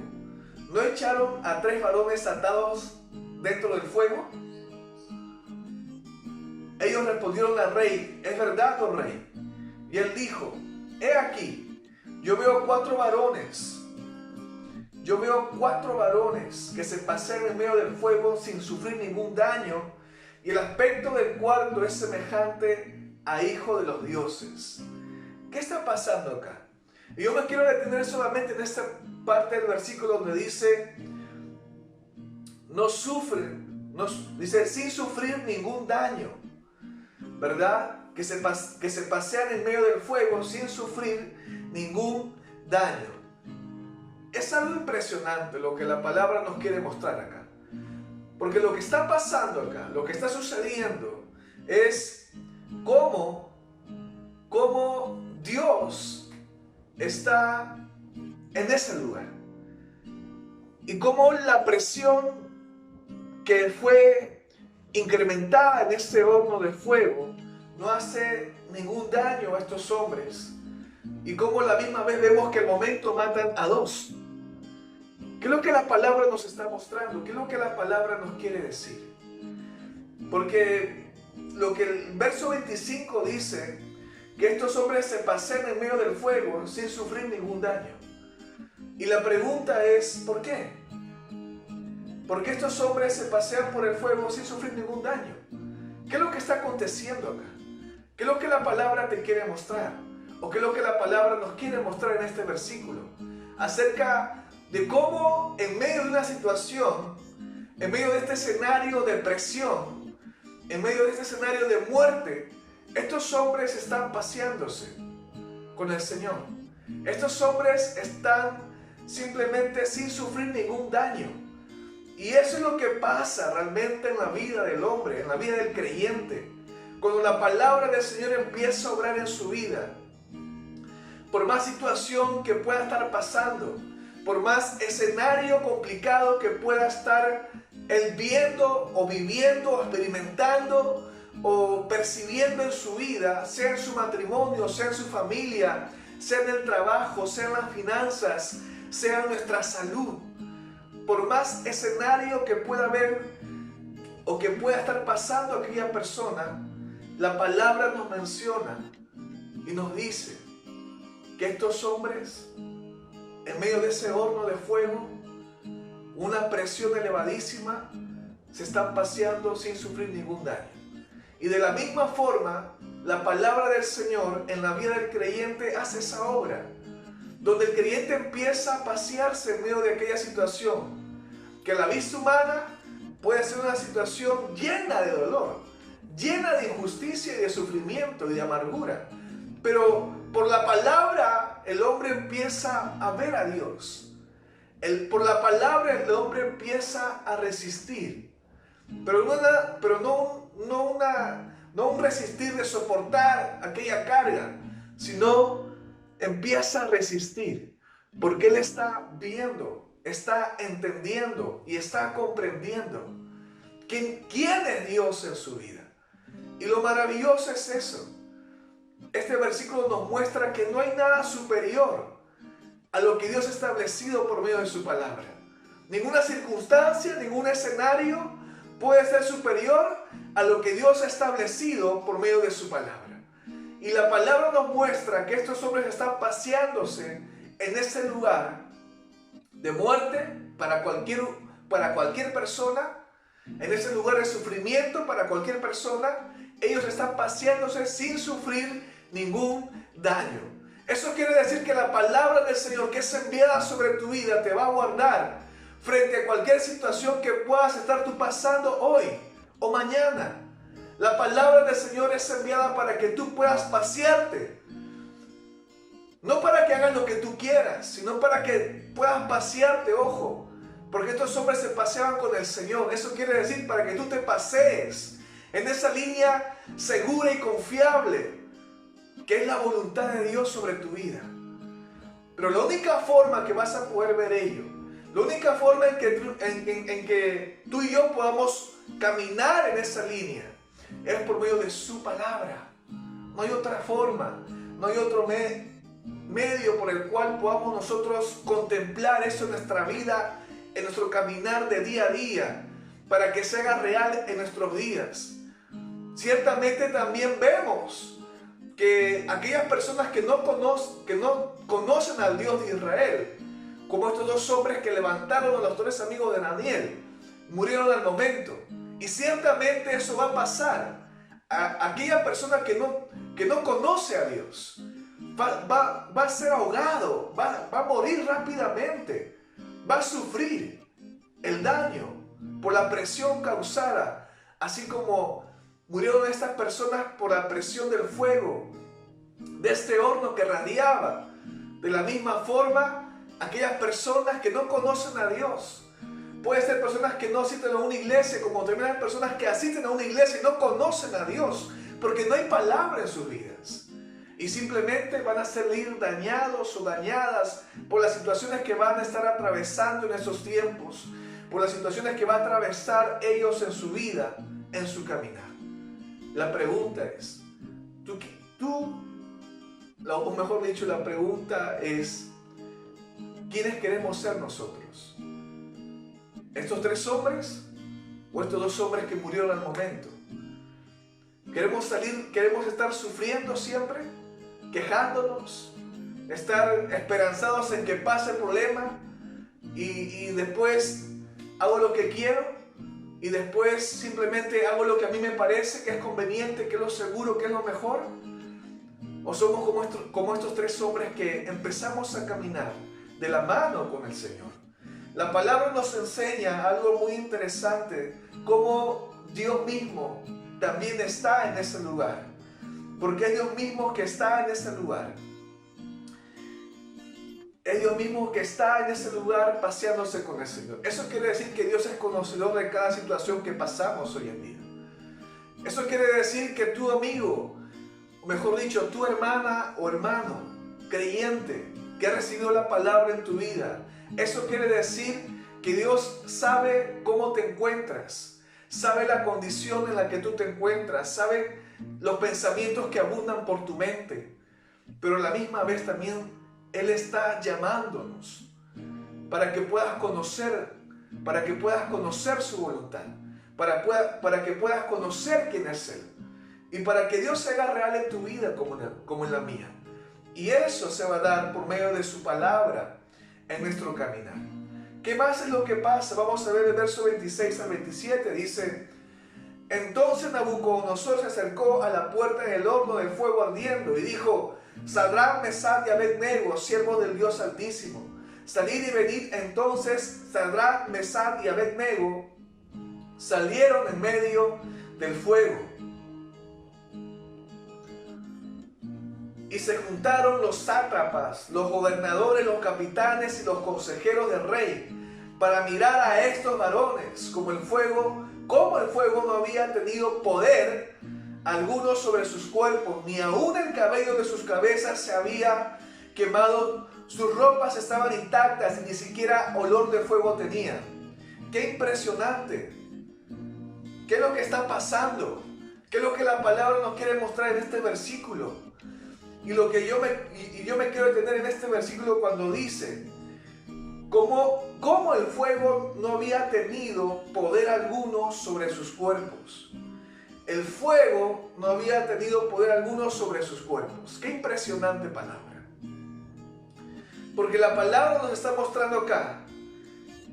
¿no echaron a 3 varones atados dentro del fuego? Ellos respondieron al rey: es verdad, oh rey. Y él dijo: he aquí, yo veo 4 varones. Yo veo 4 varones que se pasean en medio del fuego sin sufrir ningún daño, y el aspecto del cuarto es semejante a hijo de los dioses. ¿Qué está pasando acá? Y yo me quiero detener solamente en esta parte del versículo donde dice: no sufren, dice sin sufrir ningún daño, ¿verdad? Que se pasean en medio del fuego sin sufrir ningún daño. Es algo impresionante lo que la palabra nos quiere mostrar acá. Porque lo que está pasando acá, lo que está sucediendo es cómo Dios está en ese lugar. Y cómo la presión que fue incrementada en ese horno de fuego no hace ningún daño a estos hombres. Y cómo a la misma vez vemos que al momento matan a 2. ¿Qué es lo que la palabra nos está mostrando? ¿Qué es lo que la palabra nos quiere decir? Porque lo que el verso 25 dice, que estos hombres se pasean en medio del fuego sin sufrir ningún daño. Y la pregunta es, ¿por qué? ¿Por qué estos hombres se pasean por el fuego sin sufrir ningún daño? ¿Qué es lo que está aconteciendo acá? ¿Qué es lo que la palabra te quiere mostrar? ¿O qué es lo que la palabra nos quiere mostrar en este versículo? Acerca de cómo en medio de una situación, en medio de este escenario de presión, en medio de este escenario de muerte, estos hombres están paseándose con el Señor. Estos hombres están simplemente sin sufrir ningún daño. Y eso es lo que pasa realmente en la vida del hombre, en la vida del creyente. Cuando la palabra del Señor empieza a obrar en su vida, por más situación que pueda estar pasando, por más escenario complicado que pueda estar él viendo o viviendo o experimentando o percibiendo en su vida, sea en su matrimonio, sea en su familia, sea en el trabajo, sea en las finanzas, sea en nuestra salud, por más escenario que pueda haber o que pueda estar pasando aquella persona, la palabra nos menciona y nos dice que estos hombres, en medio de ese horno de fuego, una presión elevadísima, se están paseando sin sufrir ningún daño. Y de la misma forma, la palabra del Señor en la vida del creyente hace esa obra, donde el creyente empieza a pasearse en medio de aquella situación, que a la vista humana puede ser una situación llena de dolor, llena de injusticia y de sufrimiento y de amargura. Pero por la palabra el hombre empieza a ver a Dios. Por la palabra el hombre empieza a resistir. Pero no un resistir de soportar aquella carga, sino empieza a resistir. Porque él está viendo, está entendiendo y está comprendiendo quién es Dios en su vida. Y lo maravilloso es eso. Este versículo nos muestra que no hay nada superior a lo que Dios ha establecido por medio de su palabra. Ninguna circunstancia, ningún escenario puede ser superior a lo que Dios ha establecido por medio de su palabra. Y la palabra nos muestra que estos hombres están paseándose en ese lugar de muerte para cualquier persona, en ese lugar de sufrimiento para cualquier persona. Ellos están paseándose sin sufrir ningún daño. Eso quiere decir que la palabra del Señor que es enviada sobre tu vida te va a guardar, frente a cualquier situación que puedas estar tú pasando hoy o mañana. La palabra del Señor es enviada para que tú puedas pasearte. No para que hagas lo que tú quieras, sino para que puedas pasearte, ojo. Porque estos hombres se paseaban con el Señor. Eso quiere decir para que tú te pasees en esa línea segura y confiable, que es la voluntad de Dios sobre tu vida. Pero la única forma que vas a poder ver ello, la única forma en que tú y yo podamos caminar en esa línea, es por medio de su palabra. No hay otra forma, no hay otro medio por el cual podamos nosotros contemplar eso en nuestra vida, en nuestro caminar de día a día, para que se haga real en nuestros días. Ciertamente también vemos que aquellas personas que no conocen al Dios de Israel, como estos dos hombres que levantaron a los tres amigos de Daniel, murieron al momento. Y ciertamente eso va a pasar. Aquella persona que no conoce a Dios va a ser ahogado, va a morir rápidamente, va a sufrir el daño por la presión causada, así como murieron estas personas por la presión del fuego, de este horno que radiaba. De la misma forma, aquellas personas que no conocen a Dios, puede ser personas que no asisten a una iglesia, como también hay personas que asisten a una iglesia y no conocen a Dios, porque no hay palabra en sus vidas. Y simplemente van a salir dañados o dañadas por las situaciones que van a estar atravesando en esos tiempos, por las situaciones que va a atravesar ellos en su vida, en su caminar. La pregunta es, o mejor dicho, la pregunta es, ¿quiénes queremos ser nosotros? ¿Estos tres hombres o estos dos hombres que murieron al momento? ¿Queremos estar sufriendo siempre? ¿Quejándonos? ¿Estar esperanzados en que pase el problema? Y después hago lo que quiero? ¿Y después simplemente hago lo que a mí me parece que es conveniente, que es lo seguro, que es lo mejor? ¿O somos como estos tres hombres que empezamos a caminar de la mano con el Señor? La palabra nos enseña algo muy interesante, cómo Dios mismo también está en ese lugar. Porque es Dios mismo que está en ese lugar. Es Dios mismo que está en ese lugar paseándose con el Señor. Eso quiere decir que Dios es conocedor de cada situación que pasamos hoy en día. Eso quiere decir que tu amigo, o mejor dicho, tu hermana o hermano creyente que ha recibido la palabra en tu vida, eso quiere decir que Dios sabe cómo te encuentras, sabe la condición en la que tú te encuentras, sabe los pensamientos que abundan por tu mente, pero a la misma vez también Él está llamándonos para que puedas conocer su voluntad, para que puedas conocer quién es Él y para que Dios se haga real en tu vida como en la mía. Y eso se va a dar por medio de su palabra en nuestro caminar. ¿Qué más es lo que pasa? Vamos a ver el verso 26 al 27. Dice: entonces Nabucodonosor se acercó a la puerta del horno de fuego ardiendo y dijo: Sadrach, Mesach y Abed-nego, siervos del Dios Altísimo, salid y venid. Entonces Sadrach, Mesach y Abed-nego salieron en medio del fuego. Y se juntaron los sátrapas, los gobernadores, los capitanes y los consejeros del rey para mirar a estos varones, como el fuego no había tenido poder alguno sobre sus cuerpos, ni aún el cabello de sus cabezas se había quemado, sus ropas estaban intactas y ni siquiera olor de fuego tenían. ¡Qué impresionante! ¿Qué es lo que está pasando? ¿Qué es lo que la palabra nos quiere mostrar en este versículo? Y lo que yo me quiero detener en este versículo cuando dice cómo el fuego no había tenido poder alguno sobre sus cuerpos. El fuego no había tenido poder alguno sobre sus cuerpos. Qué impresionante palabra. Porque la palabra nos está mostrando acá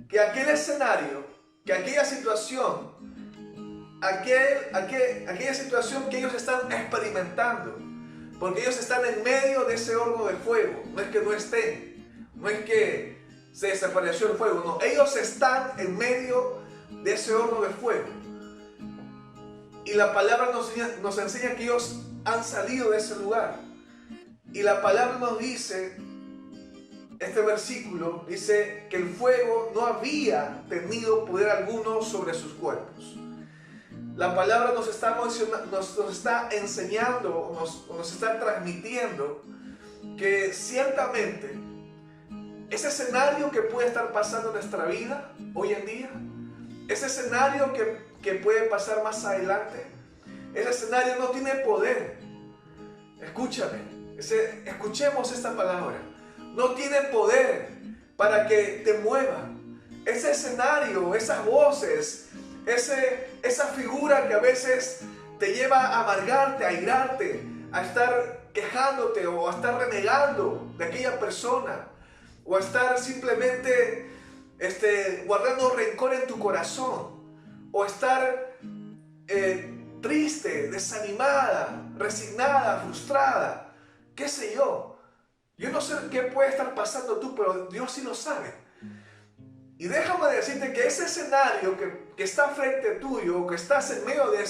que aquel escenario, que aquella situación, aquella situación que ellos están experimentando, porque ellos están en medio de ese horno de fuego. No es que no estén, no es que se desapareció el fuego. No, ellos están en medio de ese horno de fuego. Y la palabra nos enseña que ellos han salido de ese lugar. Y la palabra nos dice, este versículo dice que el fuego no había tenido poder alguno sobre sus cuerpos. La palabra nos está enseñando, nos está transmitiendo que ciertamente ese escenario que puede estar pasando en nuestra vida hoy en día, ese escenario que puede pasar más adelante, ese escenario no tiene poder. Escúchame, escuchemos esta palabra. No tiene poder para que te mueva. Ese escenario, esas voces, esa figura que a veces te lleva a amargarte, a irarte, a estar quejándote o a estar renegando de aquella persona, o a estar simplemente guardando rencor en tu corazón, o estar triste, desanimada, resignada, frustrada, qué sé yo. Yo no sé qué puede estar pasando tú, pero Dios sí lo sabe. Y déjame decirte que ese escenario que está frente tuyo, o que estás en medio de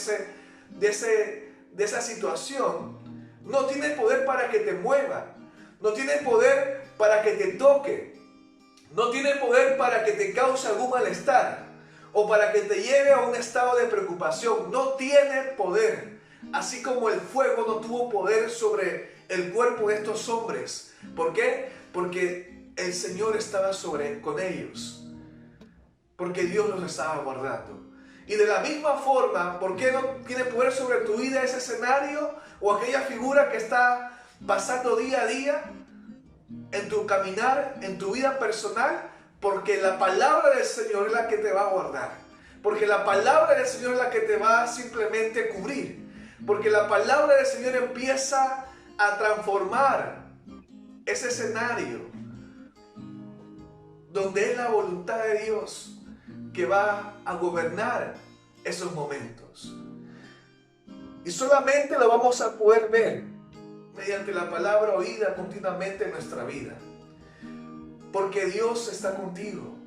esa situación, no tiene poder para que te mueva, no tiene poder para que te toque, no tiene poder para que te cause algún malestar o para que te lleve a un estado de preocupación. No tiene poder, así como el fuego no tuvo poder sobre el cuerpo de estos hombres. ¿Por qué? Porque el Señor estaba con ellos, porque Dios los estaba guardando. Y de la misma forma, ¿por qué no tiene poder sobre tu vida ese escenario o aquella figura que está pasando día a día en tu caminar, en tu vida personal? Porque la palabra del Señor es la que te va a guardar. Porque la palabra del Señor es la que te va a simplemente cubrir. Porque la palabra del Señor empieza a transformar ese escenario donde es la voluntad de Dios que va a gobernar esos momentos. Y solamente lo vamos a poder ver mediante la palabra oída continuamente en nuestra vida. Porque Dios está contigo.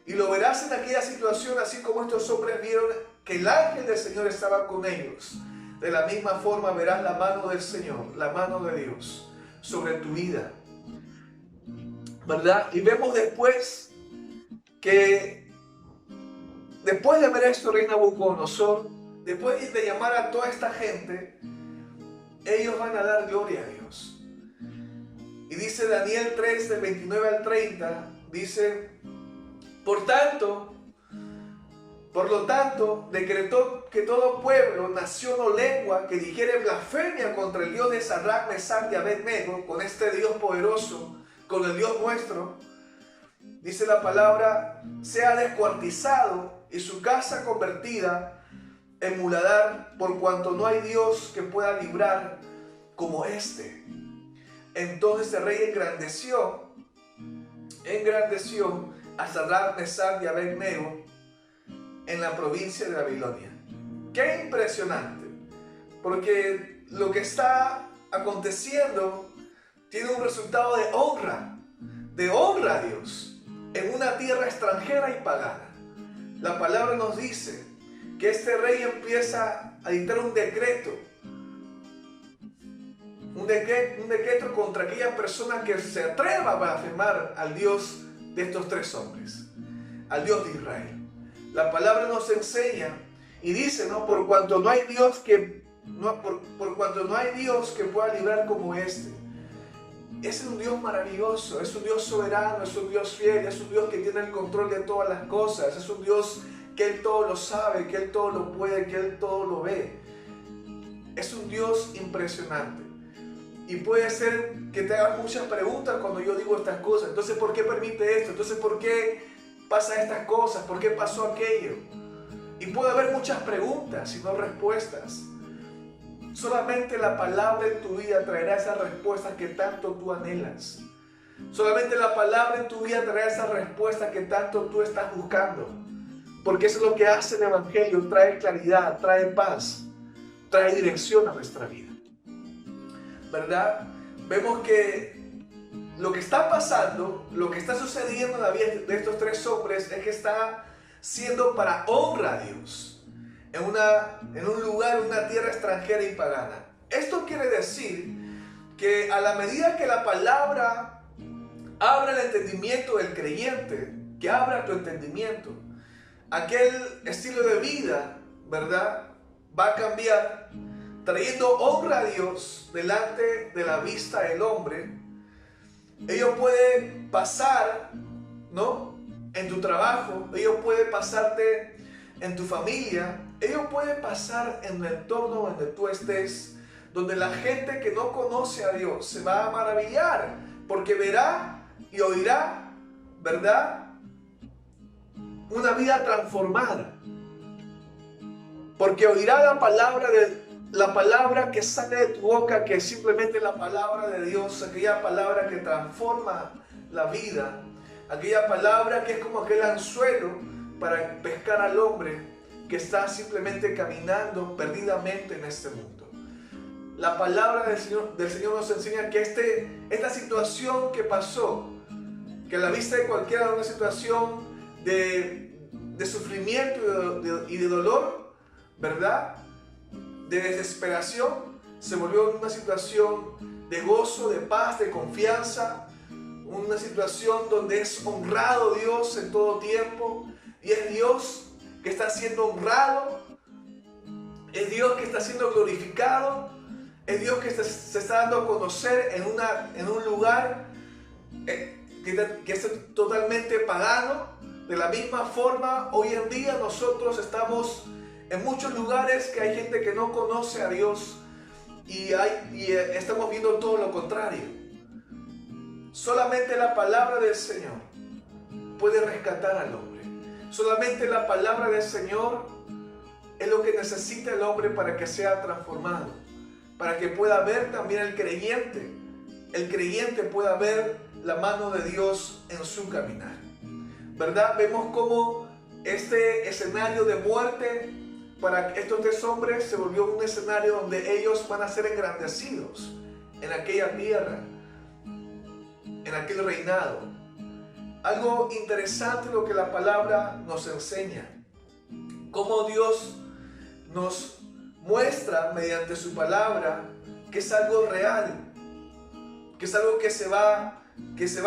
Y lo verás en aquella situación, así como estos hombres vieron que el ángel del Señor estaba con ellos. De la misma forma verás la mano del Señor, la mano de Dios sobre tu vida, ¿verdad? Y vemos después que después de ver esto, rey Nabucodonosor, después de llamar a toda esta gente, ellos van a dar gloria a Dios. Y dice Daniel 3, del 29 al 30, dice: por lo tanto, decretó que todo pueblo, nación o lengua que dijere blasfemia contra el Dios de Sadrach, Mesach y Abed-nego, con este Dios poderoso, con el Dios nuestro, dice la palabra, sea descuartizado y su casa convertida en muladar, por cuanto no hay Dios que pueda librar como este. Entonces el rey engrandeció a Sadrach, Mesach y Abed-nego en la provincia de Babilonia. ¡Qué impresionante! Porque lo que está aconteciendo tiene un resultado de honra a Dios en una tierra extranjera y pagana. La palabra nos dice que este rey empieza a dictar un decreto contra aquella persona que se atreva a blasfemar al Dios de estos tres hombres, al Dios de Israel. La palabra nos enseña y dice, ¿no? Por cuanto no hay Dios que pueda librar como este. Es un Dios maravilloso, es un Dios soberano, es un Dios fiel, es un Dios que tiene el control de todas las cosas, es un Dios que Él todo lo sabe, que Él todo lo puede, que Él todo lo ve. Es un Dios impresionante. Y puede ser que te hagas muchas preguntas cuando yo digo estas cosas. Entonces, ¿por qué permite esto? Entonces, ¿por qué pasa estas cosas? ¿Por qué pasó aquello? Y puede haber muchas preguntas y no respuestas. Solamente la palabra en tu vida traerá esas respuestas que tanto tú anhelas. Solamente la palabra en tu vida traerá esas respuestas que tanto tú estás buscando. Porque eso es lo que hace el Evangelio. Trae claridad, trae paz, trae dirección a nuestra vida, ¿verdad? Vemos que lo que está pasando, lo que está sucediendo en la vida de estos tres hombres es que está siendo para honra a Dios en un lugar, en una tierra extranjera y pagana. Esto quiere decir que a la medida que la palabra abra el entendimiento del creyente, que abra tu entendimiento, aquel estilo de vida, ¿verdad?, va a cambiar, trayendo honra a Dios delante de la vista del hombre. Ellos pueden pasar, ¿no?, en tu trabajo, ellos pueden pasarte en tu familia, ellos pueden pasar en el entorno donde tú estés, donde la gente que no conoce a Dios se va a maravillar, porque verá y oirá, ¿verdad?, una vida transformada. Porque oirá la palabra que sale de tu boca, que es simplemente la palabra de Dios, aquella palabra que transforma la vida, aquella palabra que es como aquel anzuelo para pescar al hombre que está simplemente caminando perdidamente en este mundo. La palabra del Señor nos enseña que esta situación que pasó, que a la vista de cualquiera, una situación de sufrimiento y de dolor, ¿verdad?, de desesperación, se volvió una situación de gozo, de paz, de confianza, una situación donde es honrado Dios en todo tiempo, y es Dios que está siendo honrado, es Dios que está siendo glorificado, es Dios que se está dando a conocer en un lugar que es totalmente pagano. De la misma forma, hoy en día nosotros estamos en muchos lugares que hay gente que no conoce a Dios y estamos viendo todo lo contrario. Solamente la palabra del Señor puede rescatar al hombre. Solamente la palabra del Señor es lo que necesita el hombre para que sea transformado, para que pueda ver también el creyente pueda ver la mano de Dios en su caminar. ¿Verdad? Vemos cómo este escenario de muerte para estos tres hombres se volvió un escenario donde ellos van a ser engrandecidos en aquella tierra, en aquel reinado. Algo interesante lo que la palabra nos enseña, cómo Dios nos muestra mediante su palabra que es algo real, que es algo que se va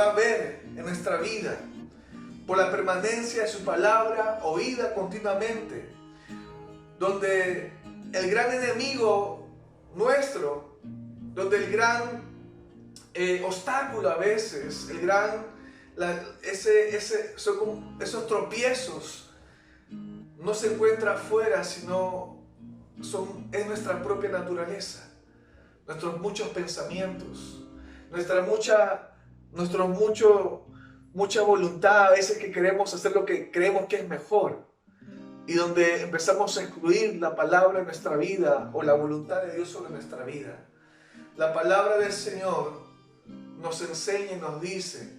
a ver en nuestra vida por la permanencia de su palabra oída continuamente, donde el gran enemigo nuestro, donde el gran obstáculo a veces, esos tropiezos no se encuentra afuera, sino es nuestra propia naturaleza, nuestros muchos pensamientos, nuestra mucha voluntad a veces que queremos hacer lo que creemos que es mejor, y donde empezamos a excluir la palabra en nuestra vida o la voluntad de Dios sobre nuestra vida. La palabra del Señor nos enseña y nos dice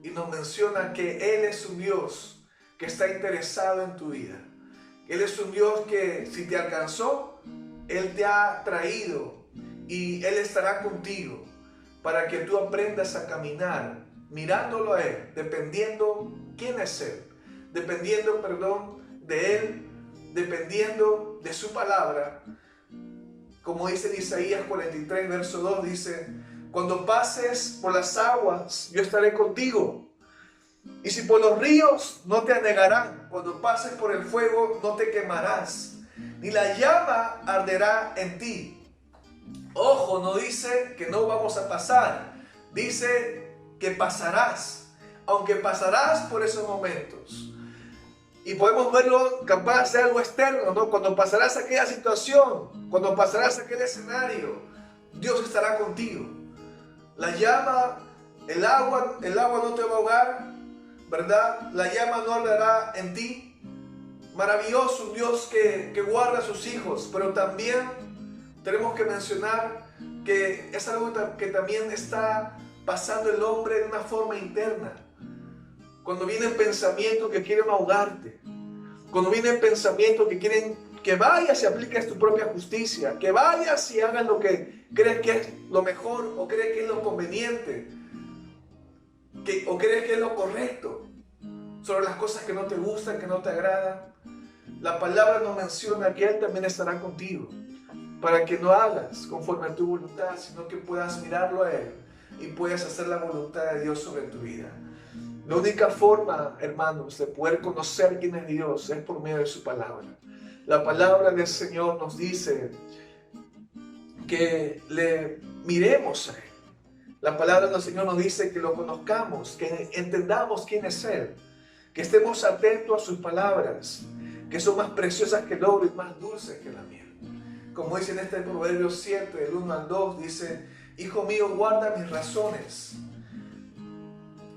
y nos menciona que Él es un Dios que está interesado en tu vida. Él es un Dios que si te alcanzó, Él te ha traído y Él estará contigo para que tú aprendas a caminar mirándolo a Él, dependiendo quién es Él, dependiendo, de Él, dependiendo de su palabra. Como dice en Isaías 43, verso 2, dice: cuando pases por las aguas, yo estaré contigo. Y si por los ríos, no te anegarán. Cuando pases por el fuego, no te quemarás, ni la llama arderá en ti. Ojo, no dice que no vamos a pasar, dice que pasarás, aunque pasarás por esos momentos. Y podemos verlo capaz de algo externo, ¿no? Cuando pasarás aquella situación, cuando pasarás aquel escenario, Dios estará contigo. La llama, el agua no te va a ahogar, ¿verdad? La llama no arderá en ti. Maravilloso, un Dios que guarda a sus hijos, pero también tenemos que mencionar que es algo que también está pasando el hombre de una forma interna. Cuando vienen pensamientos que quieren ahogarte, cuando vienen pensamientos que quieren que vayas y apliques tu propia justicia, que vayas y hagas lo que crees que es lo mejor o crees que es lo conveniente, o crees que es lo correcto, sobre las cosas que no te gustan, que no te agradan, la palabra nos menciona que Él también estará contigo, para que no hagas conforme a tu voluntad, sino que puedas mirarlo a Él y puedas hacer la voluntad de Dios sobre tu vida. La única forma, hermanos, de poder conocer quién es Dios es por medio de su palabra. La palabra del Señor nos dice que le miremos a Él. La palabra del Señor nos dice que lo conozcamos, que entendamos quién es Él, que estemos atentos a sus palabras, que son más preciosas que el oro y más dulces que la miel. Como dice en este Proverbio 7, del 1 al 2, dice: Hijo mío, guarda mis razones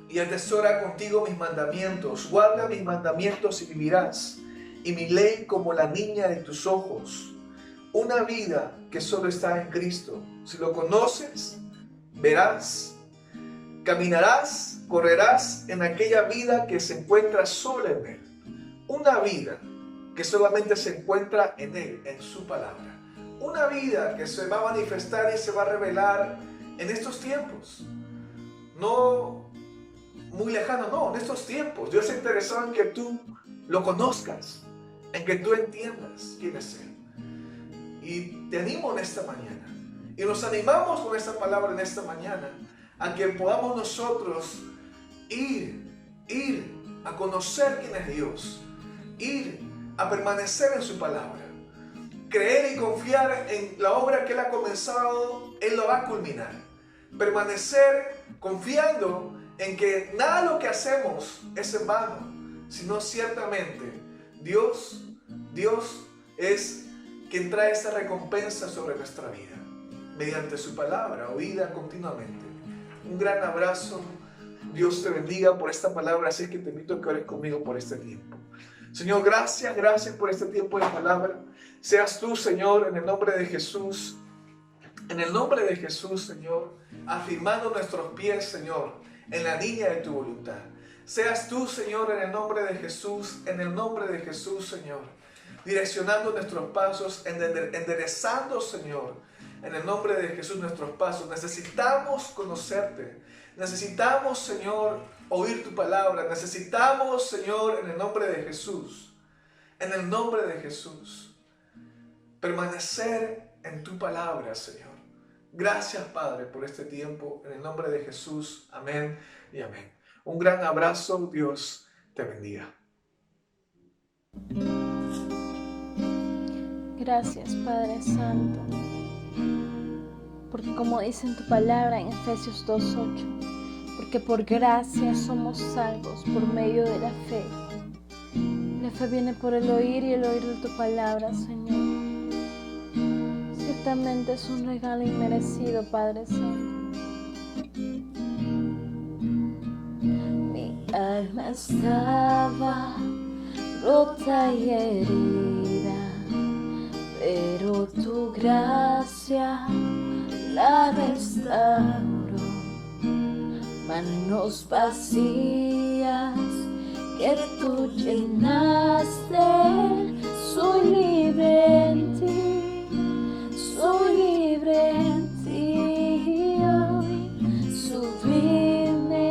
y atesora contigo mis mandamientos. Guarda mis mandamientos y vivirás, y mi ley como la niña de tus ojos. Una vida que solo está en Cristo. Si lo conoces, verás, caminarás, correrás en aquella vida que se encuentra sola en Él. Una vida que solamente se encuentra en Él, en su palabra. Una vida que se va a manifestar y se va a revelar en estos tiempos. No muy lejano, no, en estos tiempos. Dios se interesado en que tú lo conozcas, en que tú entiendas quién es Él. Y te animo en esta mañana. Y nos animamos con esta palabra en esta mañana a que podamos nosotros ir a conocer quién es Dios, ir a permanecer en su palabra, creer y confiar en la obra que Él ha comenzado, Él lo va a culminar. Permanecer confiando en que nada de lo que hacemos es en vano, sino ciertamente Dios es quien trae esa recompensa sobre nuestra vida, mediante su palabra, oída continuamente. Un gran abrazo, Dios te bendiga por esta palabra, así que te invito a que ores conmigo por este tiempo. Señor, gracias por este tiempo de palabra. Seas tú, Señor, en el nombre de Jesús, Señor, afirmando nuestros pies, Señor, en la línea de tu voluntad. Seas tú, Señor, en el nombre de Jesús, Señor, direccionando nuestros pasos, enderezando, Señor, en el nombre de Jesús nuestros pasos. Necesitamos conocerte, necesitamos, Señor, oír tu palabra, necesitamos, Señor, en el nombre de Jesús, permanecer en tu palabra, Señor. Gracias, Padre, por este tiempo, en el nombre de Jesús, amén y amén. Un gran abrazo, Dios te bendiga. Gracias, Padre Santo, porque como dice en tu palabra en Efesios 2:8, porque por gracia somos salvos por medio de la fe. La fe viene por el oír y el oír de tu palabra, Señor. Ciertamente es un regalo inmerecido, Padre Santo. Mi alma estaba rota y herida, pero tu gracia la restauró. Manos vacías que tú llenaste, soy libre en ti, soy libre en ti hoy. Sublime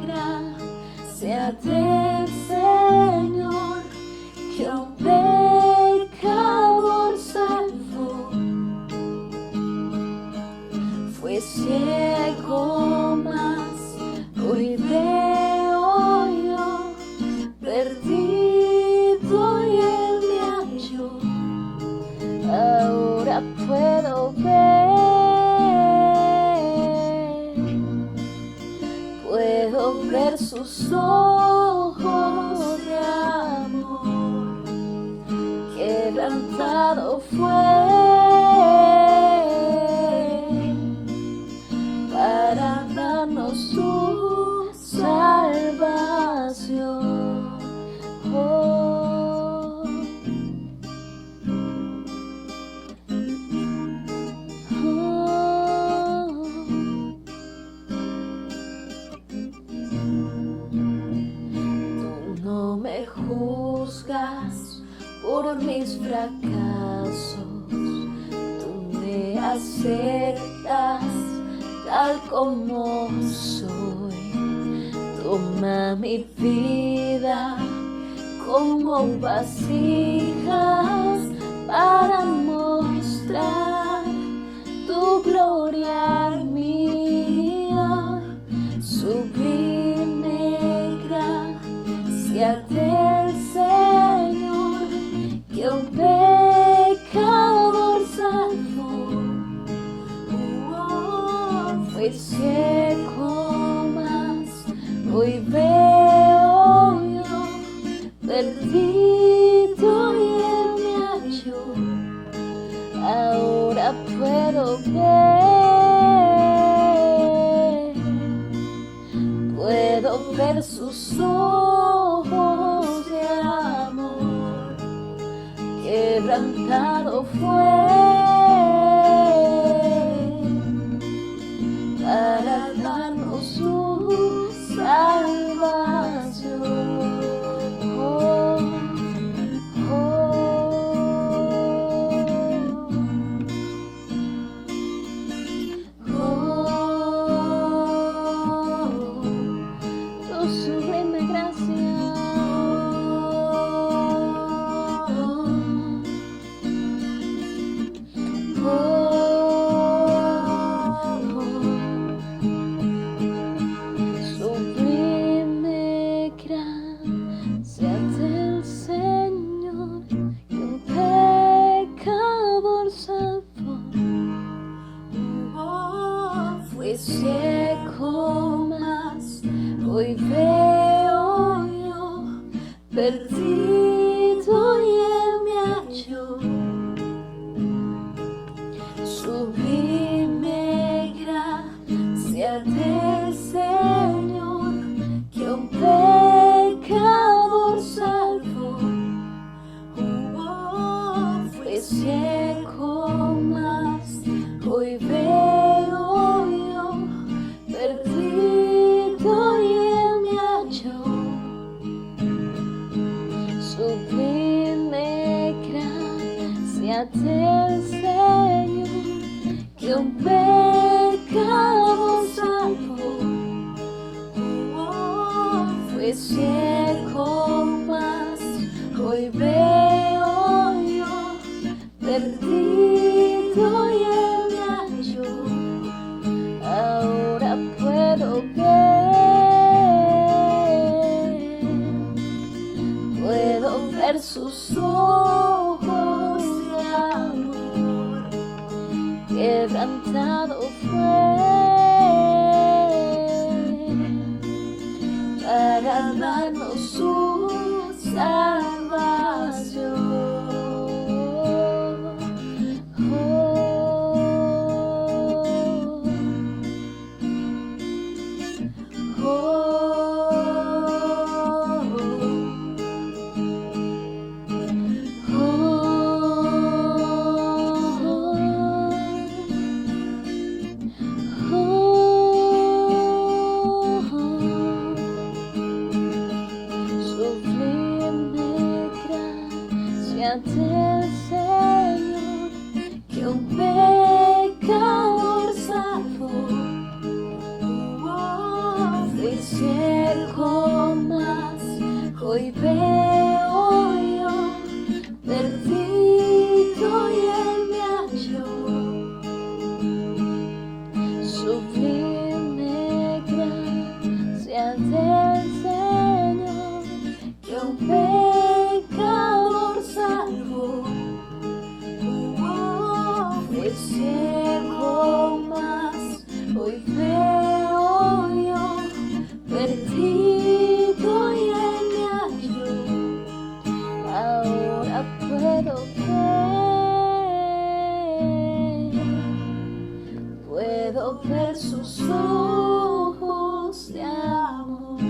gracia del Señor, que a un pecador salvó. Fue ciego, mas hoy veo yo, perdido y Él me halló. Ahora puedo ver sus ojos de amor. Quebrantado fue para darnos su salvación. Oh, oh. Tú no me juzgas por mis fracasos, tú me aceptas tal como soy. Toma mi vida como vasijas para mostrar tu gloria mía. Sublime gracia del Señor, que un pecador salvó. Fui ciego, mas hoy veo yo, perdido y Él me halló. Ahora puedo ver sus ojos de amor. Quebrantado fue para darnos su salvación. Ciego, mas hoy veo yo, perdido y Él me halló. Sublime gracia del Señor, que un pecador salvó. Fui ciego, mas hoy veo yo, perdido y Él me halló. Sublime gracia del Señor, que un pecador salvó. Fui ciego, mas hoy veo yo, perdido y Él me halló. Ahora puedo ver sus ojos de amor. Quebrantado fue para darnos su salvación. Del Señor, que un pecador salvó. Fui ciego, mas hoy veo yo, perdido y Él me halló. Sublime gracia del Señor, que un pecador salvó. Fui ciego, mas hoy veo yo, perdido y Él me halló. Ahora puedo ver sus ojos de amor.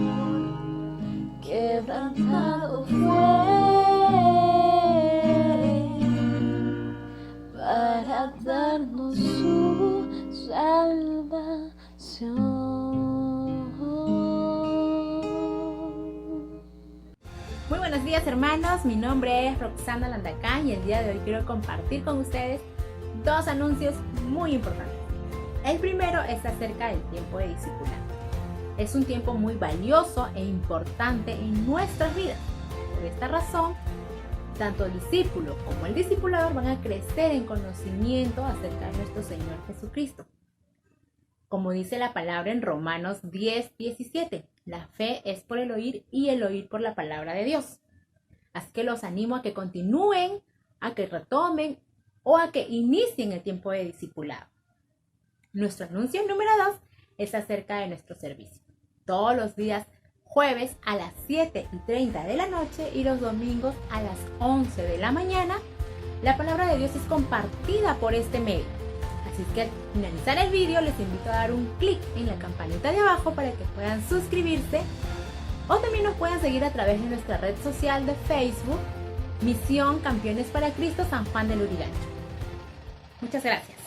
Quebrantado fue para darnos su salvación. Muy buenos días, hermanos, mi nombre es Roxana Landacán y el día de hoy quiero compartir con ustedes dos anuncios muy importantes. El primero es acerca del tiempo de discipulado. Es un tiempo muy valioso e importante en nuestras vidas. Por esta razón, tanto el discípulo como el discipulador van a crecer en conocimiento acerca de nuestro Señor Jesucristo. Como dice la palabra en Romanos 10:17, la fe es por el oír y el oír por la palabra de Dios. Así que los animo a que continúen, a que retomen o a que inicien el tiempo de discipulado. Nuestro anuncio número 2 es acerca de nuestro servicio. Todos los días jueves a las 7:30 de la noche y los domingos a las 11 de la mañana, la palabra de Dios es compartida por este medio. Así que al finalizar el vídeo les invito a dar un clic en la campanita de abajo para que puedan suscribirse o también nos puedan seguir a través de nuestra red social de Facebook, Misión Campeones para Cristo San Juan del Lurigancho. Muchas gracias.